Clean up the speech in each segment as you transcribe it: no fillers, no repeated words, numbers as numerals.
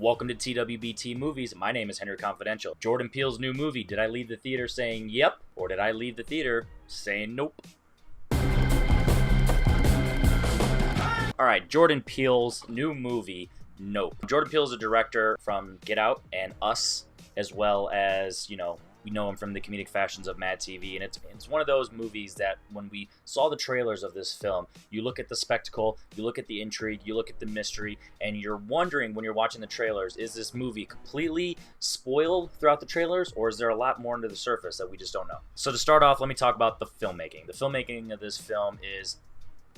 Welcome to TWBT Movies. My name is Henry Confidential. Jordan Peele's new movie. Did I leave the theater saying yep, or did I leave the theater saying nope? Alright, Jordan Peele's new movie, Nope. Jordan Peele is a director from Get Out and Us, as well as, we know him from the comedic fashions of Mad TV, and it's one of those movies that when we saw the trailers of this film, you look at the spectacle, you look at the intrigue, you look at the mystery, and you're wondering when you're watching the trailers, is this movie completely spoiled throughout the trailers, or is there a lot more under the surface that we just don't know? So to start off, let me talk about the filmmaking. The filmmaking of this film is,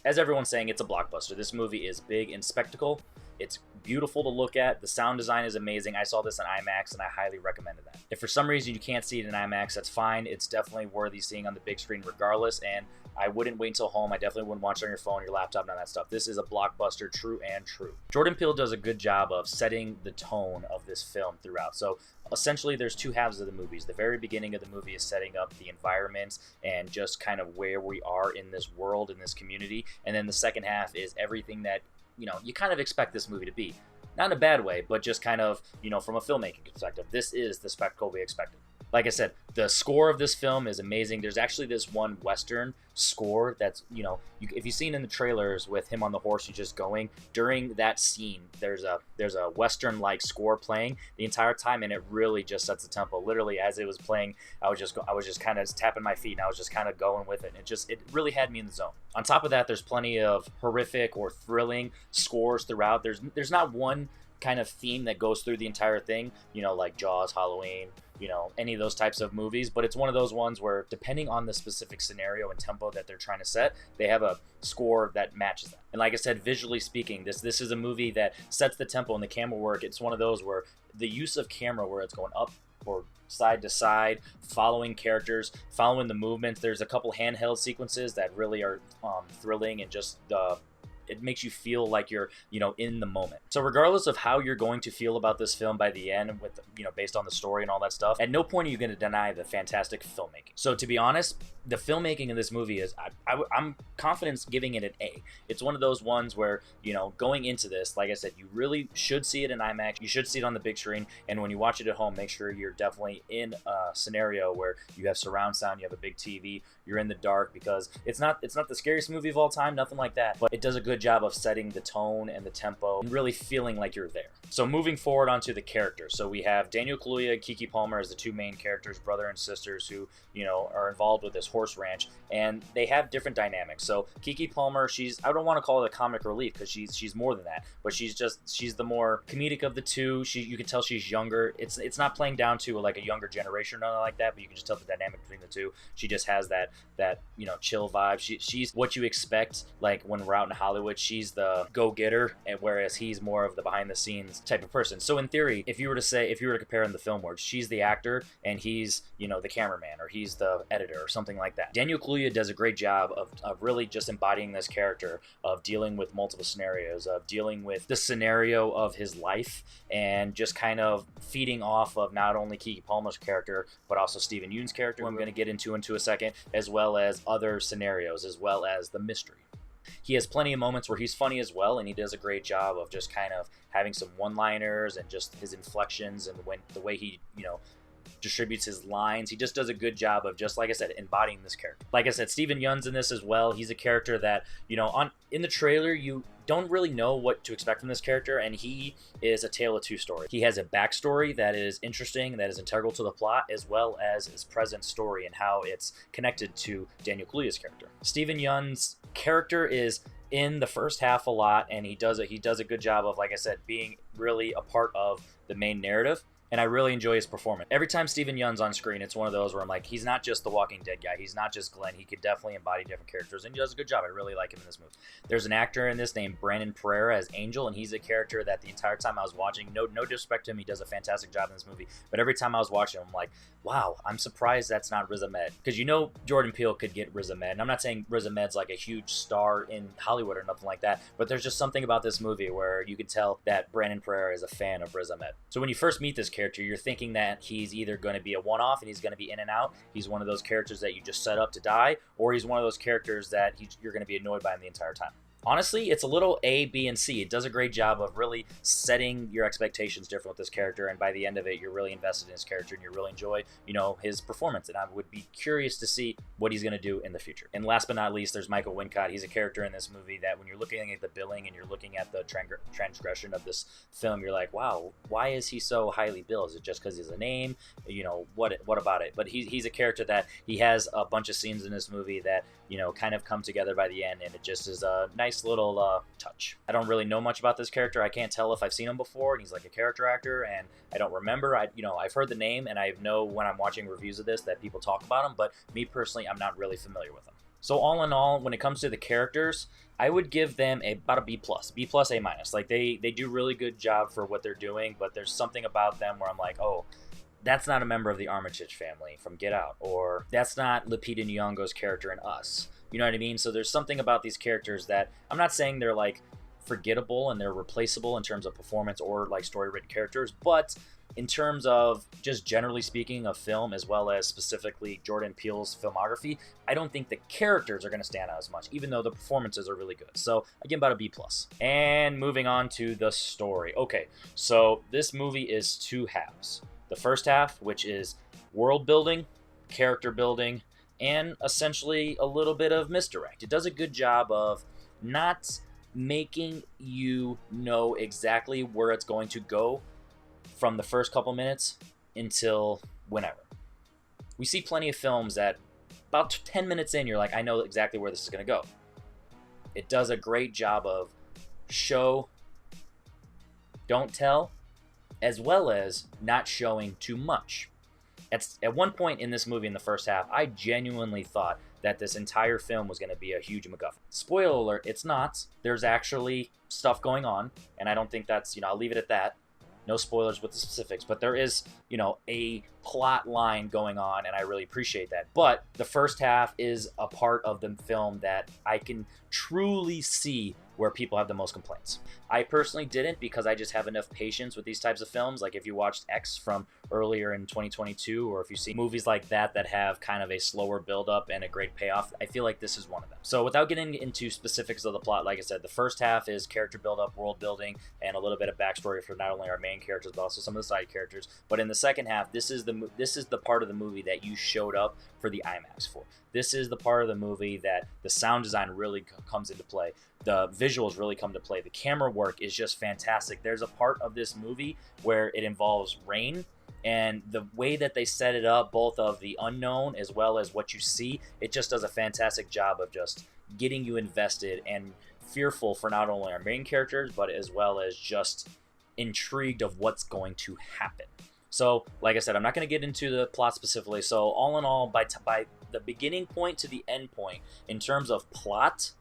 as everyone's saying, it's a blockbuster. This movie is big in spectacle. It's beautiful to look at. The sound design is amazing. I saw this in IMAX and I highly recommended that. If for some reason you can't see it in IMAX, that's fine. It's definitely worthy seeing on the big screen regardless, and I wouldn't wait until home. I definitely wouldn't watch it on your phone, your laptop, none of that stuff. This is a blockbuster, true and true. Jordan Peele does a good job of setting the tone of this film throughout. So essentially there's two halves of the movies. The very beginning of the movie is setting up the environments and just kind of where we are in this world, in this community. And then the second half is everything that you kind of expect this movie to be. Not in a bad way, but just kind of, from a filmmaking perspective, this is the spectacle we expected. Like I said, the score of this film is amazing. There's actually this one Western score that's, if you've seen in the trailers with him on the horse, he's just going, during that scene, there's a Western-like score playing the entire time, and it really just sets the tempo. Literally, as it was playing, I was just kind of tapping my feet, and I was just kind of going with it. It really had me in the zone. On top of that, there's plenty of horrific or thrilling scores throughout. There's not one kind of theme that goes through the entire thing, like Jaws, Halloween, any of those types of movies, but it's one of those ones where depending on the specific scenario and tempo that they're trying to set, they have a score that matches that. And like I said, visually speaking, this is a movie that sets the tempo and the camera work. It's one of those where the use of camera where it's going up or side to side, following characters, following the movements. There's a couple handheld sequences that really are thrilling, and just it makes you feel like you're, in the moment. So regardless of how you're going to feel about this film by the end, with, based on the story and all that stuff, at no point are you going to deny the fantastic filmmaking. So to be honest, the filmmaking in this movie is, I'm confident giving it an A. It's one of those ones where, going into this, like I said, you really should see it in IMAX. You should see it on the big screen. And when you watch it at home, make sure you're definitely in a scenario where you have surround sound, you have a big TV, you're in the dark, because it's not the scariest movie of all time, nothing like that, but it does a good job of setting the tone and the tempo and really feeling like you're there. So moving forward onto the characters. So we have Daniel Kaluuya, Keke Palmer as the two main characters, brother and sisters, who, are involved with this horse ranch, and they have different dynamics. So Keke Palmer, I don't want to call it a comic relief, because she's more than that, but she's the more comedic of the two. You can tell she's younger. It's not playing down to like a younger generation or nothing like that, but you can just tell the dynamic between the two. She just has that chill vibe. She's what you expect, like when we're out in Hollywood. She's the go-getter, and whereas he's more of the behind-the-scenes type of person. So in theory, if you were to compare in the film world, she's the actor and he's the cameraman, or he's the editor, or something like that. Daniel Kaluuya does a great job of really just embodying this character, of dealing with multiple scenarios, of dealing with the scenario of his life, and just kind of feeding off of not only Keke Palmer's character, but also Steven Yeun's character, who I'm going to get into a second, as well as other scenarios, as well as the mystery. He has plenty of moments where he's funny as well, and he does a great job of just kind of having some one-liners and just his inflections and the way he, distributes his lines. He just does a good job of, just like I said, embodying this character. Like I said, Steven Yeun's in this as well. He's a character that, in the trailer, you don't really know what to expect from this character, and he is a tale of two stories. He has a backstory that is interesting, that is integral to the plot, as well as his present story and how it's connected to Daniel Kaluuya's character. Steven Yeun's character is in the first half a lot, and he does a good job of, like I said, being really a part of the main narrative. And I really enjoy his performance. Every time Steven Yeun's on screen, it's one of those where I'm like, he's not just the Walking Dead guy. He's not just Glenn. He could definitely embody different characters, and he does a good job. I really like him in this movie. There's an actor in this named Brandon Pereira as Angel, and he's a character that the entire time I was watching, no disrespect to him, he does a fantastic job in this movie, but every time I was watching him, I'm like, wow, I'm surprised that's not Riz Ahmed. Because Jordan Peele could get Riz Ahmed, and I'm not saying Riz Ahmed's like a huge star in Hollywood or nothing like that, but there's just something about this movie where you can tell that Brandon Pereira is a fan of Riz Ahmed. So when you first meet this character, you're thinking that he's either going to be a one-off and he's going to be in and out. He's one of those characters that you just set up to die, or he's one of those characters that you're going to be annoyed by him the entire time. Honestly, it's a little A, B, and C. It does a great job of really setting your expectations different with this character, and by the end of it, you're really invested in his character and you really enjoy, his performance. And I would be curious to see what he's going to do in the future. And last but not least, there's Michael Wincott. He's a character in this movie that when you're looking at the billing and you're looking at the transgression of this film, you're like, wow, why is he so highly billed? Is it just because he's a name? What about it? But he's a character that he has a bunch of scenes in this movie that kind of come together by the end, and it just is a nice little touch. I don't really know much about this character. I can't tell if I've seen him before, and he's like a character actor, and I don't remember. I've heard the name, and I know when I'm watching reviews of this that people talk about him, but me personally, I'm not really familiar with him. So all in all, when it comes to the characters, I would give them about a B+, A-. Like they do really good job for what they're doing, but there's something about them where I'm like, oh, that's not a member of the Armitage family from Get Out, or that's not Lupita Nyong'o's character in Us. You know what I mean? So there's something about these characters that I'm not saying they're like forgettable and they're replaceable in terms of performance or like story written characters, but in terms of just generally speaking of film, as well as specifically Jordan Peele's filmography, I don't think the characters are going to stand out as much, even though the performances are really good. So again, about a B+. And moving on to the story. Okay, so this movie is two halves. The first half, which is world building, character building, and essentially a little bit of misdirect. It does a good job of not making you know exactly where it's going to go from the first couple minutes until whenever. We see plenty of films that about 10 minutes in, you're like, I know exactly where this is going to go. It does a great job of show, don't tell, as well as not showing too much. At one point in this movie in the first half, I genuinely thought that this entire film was going to be a huge MacGuffin. Spoiler alert, it's not. There's actually stuff going on, and I don't think that's, I'll leave it at that. No spoilers with the specifics, but there is, a plot line going on, and I really appreciate that. But the first half is a part of the film that I can truly see where people have the most complaints. I personally didn't, because I just have enough patience with these types of films. Like if you watched X from earlier in 2022, or if you see movies like that have kind of a slower build-up and a great payoff, I feel like this is one of them. So without getting into specifics of the plot, like I said, the first half is character build-up, world building, and a little bit of backstory for not only our main characters, but also some of the side characters. But in the second half, this is the part of the movie that you showed up for the IMAX for. This is the part of the movie that the sound design really comes into play. The visuals really come to play. The camera work is just fantastic. There's a part of this movie where it involves rain, and the way that they set it up, both of the unknown as well as what you see, it just does a fantastic job of just getting you invested and fearful for not only our main characters, but as well as just intrigued of what's going to happen. So, like I said, I'm not going to get into the plot specifically. So, all in all, by the beginning point to the end point, in terms of plot,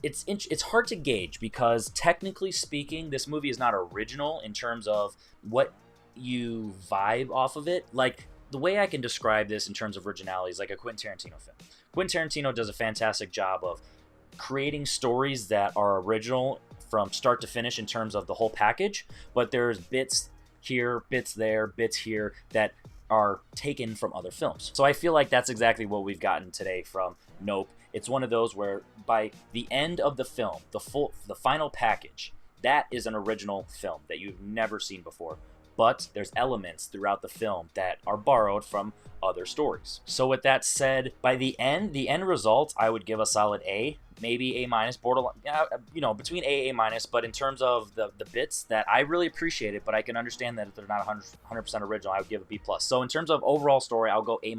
it's hard to gauge, because technically speaking, this movie is not original in terms of what you vibe off of it. Like, the way I can describe this in terms of originality is like a Quentin Tarantino film. Quentin Tarantino does a fantastic job of creating stories that are original from start to finish in terms of the whole package, but there's bits here, bits there, bits here that are taken from other films. So I feel like that's exactly what we've gotten today from Nope. It's one of those where by the end of the film, the final package, that is an original film that you've never seen before. But there's elements throughout the film that are borrowed from other stories. So with that said, by the end result, I would give a solid A, maybe A-, borderline, between A-, but in terms of the bits that I really appreciate it, but I can understand that if they're not 100% original, I would give a B+. So in terms of overall story, I'll go A-.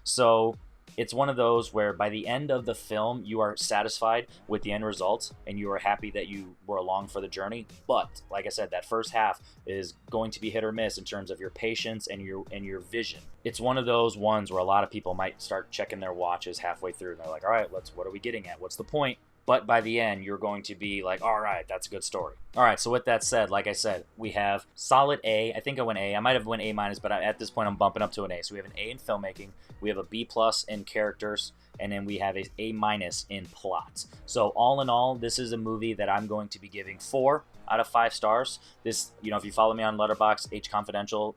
So it's one of those where by the end of the film, you are satisfied with the end result and you are happy that you were along for the journey. But like I said, that first half is going to be hit or miss in terms of your patience and your vision. It's one of those ones where a lot of people might start checking their watches halfway through and they're like, all right, what are we getting at? What's the point? But by the end, you're going to be like, all right, that's a good story. All right, so with that said, like I said, we have solid A. I think I went A. I might have went A-, but at this point, I'm bumping up to an A. So we have an A in filmmaking, we have a B+ in characters, and then we have A- in plot. So all in all, this is a movie that I'm going to be giving 4 out of 5 stars. This, if you follow me on Letterboxd, H Confidential,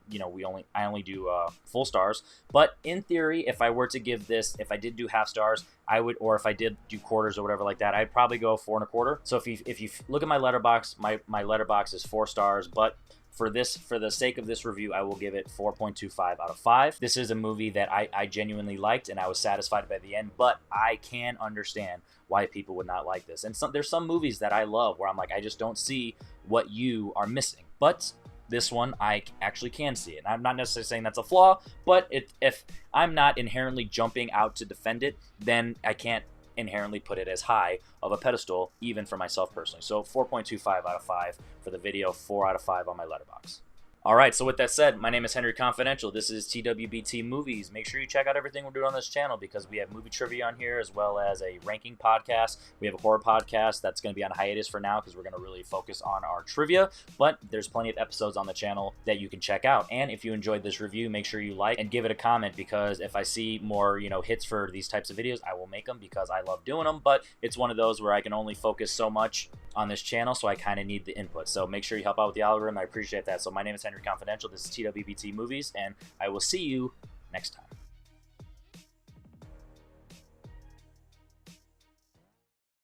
I only do full stars. But in theory, if I were to give this, if I did do half stars, I would, or if I did do quarters or whatever like that, I'd probably go 4.25. So if you look at my Letterboxd, my Letterboxd is 4 stars, but for the sake of this review, I will give it 4.25 out of 5. This is a movie that I genuinely liked, and I was satisfied by the end, but I can understand why people would not like this. And there's some movies that I love where I'm like, I just don't see what you are missing. But this one, I actually can see it. And I'm not necessarily saying that's a flaw, but if I'm not inherently jumping out to defend it, then I can't inherently put it as high of a pedestal, even for myself personally. So 4.25 out of 5 for the video, 4 out of 5 on my Letterboxd. All right, so with that said, my name is Henry Confidential. This is TWBT Movies. Make sure you check out everything we're doing on this channel because we have movie trivia on here as well as a ranking podcast. We have a horror podcast that's going to be on hiatus for now because we're going to really focus on our trivia, but there's plenty of episodes on the channel that you can check out. And if you enjoyed this review, make sure you like and give it a comment because if I see more, hits for these types of videos, I will make them because I love doing them, but it's one of those where I can only focus so much on this channel, so I kind of need the input. So make sure you help out with the algorithm. I appreciate that. So my name is Henry Confidential. This is TWBT Movies, and I will see you next time.